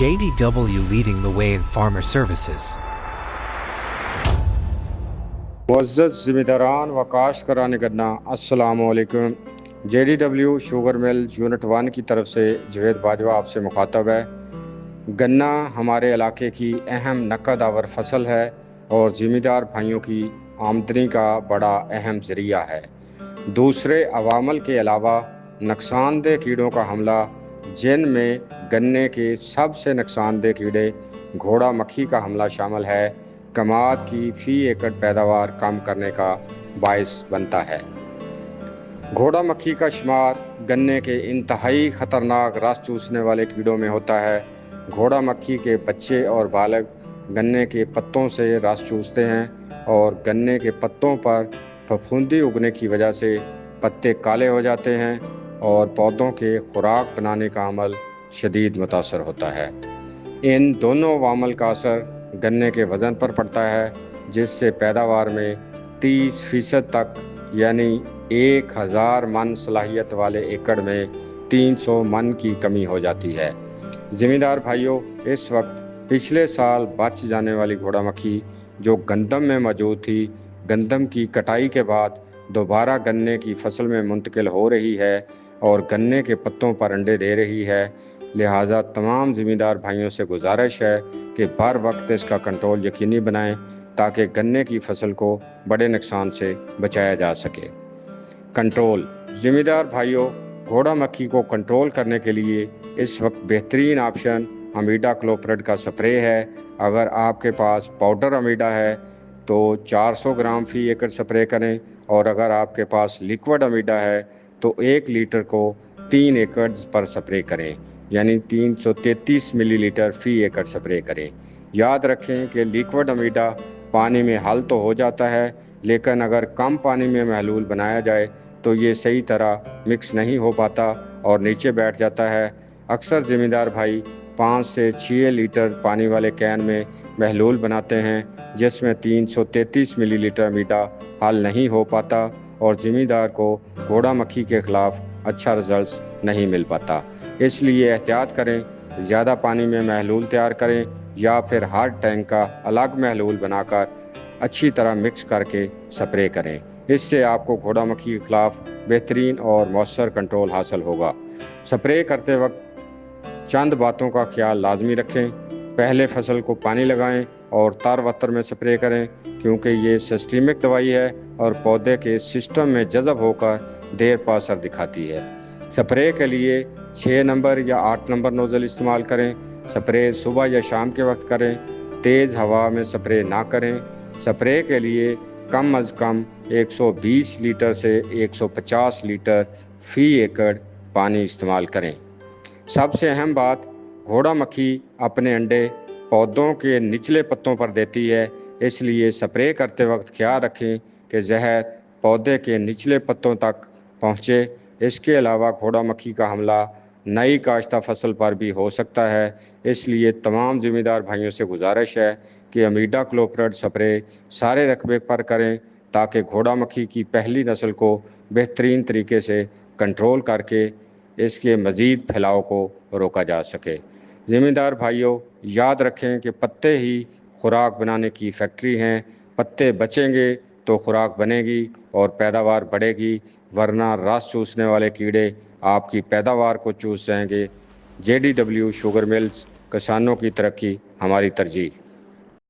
JDW leading the way in farmer services. मुअज़्ज़ज़ ज़िम्मेदारान व काश्तकारान गन्ना अस्सलामु अलैकुम। JDW शुगर मिल यूनिट 1 की तरफ से जवेद बाजवा आपसे मुखातब है। गन्ना हमारे इलाके की अहम नकद आवर फसल है और ज़िम्मेदार भाइयों की आमदनी का बड़ा अहम ज़रिया है। दूसरे अवामल के अलावा नुकसानदेह कीड़ों का हमला, जिनमें गन्ने के सबसे नुकसानदेह कीड़े घोड़ा मक्खी का हमला शामिल है, कमाद की फ़ी एकड़ पैदावार कम करने का बायस बनता है। घोड़ा मक्खी का शुमार गन्ने के इंतहाई ख़तरनाक रस चूसने वाले कीड़ों में होता है। घोड़ा मक्खी के बच्चे और बालग गन्ने के पत्तों से रस चूसते हैं और गन्ने के पत्तों पर फफूंदी उगने की वजह से पत्ते काले हो जाते हैं और पौधों के खुराक बनाने का अमल शदीद मुतासर होता है। इन दोनों अवामल का असर गन्ने के वज़न पर पड़ता है, जिससे पैदावार में 30% तक यानी 1000 मन सलाहियत वाले एकड़ में 300 मन की कमी हो जाती है। ज़िम्मेदार भाइयों, इस वक्त पिछले साल बच जाने वाली घोड़ा मक्खी जो गंदम में मौजूद थी, गंदम की कटाई के बाद दोबारा गन्ने की फसल में मुंतकिल हो रही है और गन्ने के पत्तों पर अंडे दे रही है। लिहाजा तमाम ज़िम्मेदार भाइयों से गुजारिश है कि बर वक्त इसका कंट्रोल यकीनी बनाएं ताकि गन्ने की फसल को बड़े नुकसान से बचाया जा सके। कंट्रोल। ज़िम्मेदार भाइयों, घोड़ा मक्खी को कंट्रोल करने के लिए इस वक्त बेहतरीन ऑप्शन अमीडा क्लोप्रिड का स्प्रे है। अगर आपके पास पाउडर अमीडा है तो 400 ग्राम फ़ी एकड़ स्प्रे करें और अगर आपके पास लिक्विड अमीडा है तो 1 लीटर को 3 एकड़ पर स्प्रे करें, यानी 333 मिलीलीटर फ़ी एकड़ स्प्रे करें। याद रखें कि लिक्विड अमीडा पानी में हल तो हो जाता है, लेकिन अगर कम पानी में महलूल बनाया जाए तो ये सही तरह मिक्स नहीं हो पाता और नीचे बैठ जाता है। अक्सर ज़िम्मेदार भाई 5 से 6 लीटर पानी वाले कैन में महलूल बनाते हैं, जिसमें 333 मिलीलीटर अमीडा हल नहीं हो पाता और ज़िम्मेदार को घोड़ा मक्खी के ख़िलाफ़ अच्छा रिजल्ट नहीं मिल पाता। इसलिए एहतियात करें, ज़्यादा पानी में महलूल तैयार करें या फिर हर टैंक का अलग महलूल बनाकर अच्छी तरह मिक्स करके स्प्रे करें। इससे आपको घोड़ा मक्खी के ख़िलाफ़ बेहतरीन और मौसर कंट्रोल हासिल होगा। स्प्रे करते वक्त चंद बातों का ख्याल लाजमी रखें। पहले फसल को पानी लगाएं और तर वतर में स्प्रे करें, क्योंकि ये सिस्टमिक दवाई है और पौधे के सिस्टम में जज़ब होकर देर पर असर दिखाती है। स्प्रे के लिए 6 नंबर या 8 नंबर नोज़ल इस्तेमाल करें। स्प्रे सुबह या शाम के वक्त करें। तेज़ हवा में स्प्रे ना करें। स्प्रे के लिए कम अज़ कम 120 लीटर से 150 लीटर फ़ी एकड़ पानी इस्तेमाल करें। सबसे अहम बात, घोड़ा मक्खी अपने अंडे पौधों के निचले पत्तों पर देती है, इसलिए स्प्रे करते वक्त ख्याल रखें कि जहर पौधे के निचले पत्तों तक पहुँचे। इसके अलावा घोड़ा मक्खी का हमला नई काश्ता फसल पर भी हो सकता है, इसलिए तमाम ज़िम्मेदार भाइयों से गुजारिश है कि अमीडा क्लोप्रिड स्प्रे सारे रकबे पर करें ताकि घोड़ा मक्खी की पहली नस्ल को बेहतरीन तरीके से कंट्रोल करके इसके मज़ीद फैलाव को रोका जा सके। ज़िम्मेदार भाइयों, याद रखें कि पत्ते ही खुराक बनाने की फैक्ट्री हैं। पत्ते बचेंगे तो खुराक बनेगी और पैदावार बढ़ेगी, वरना रस चूसने वाले कीड़े आपकी पैदावार को चूस जाएंगे। JDW शुगर मिल्स, किसानों की तरक्की हमारी तरजीह।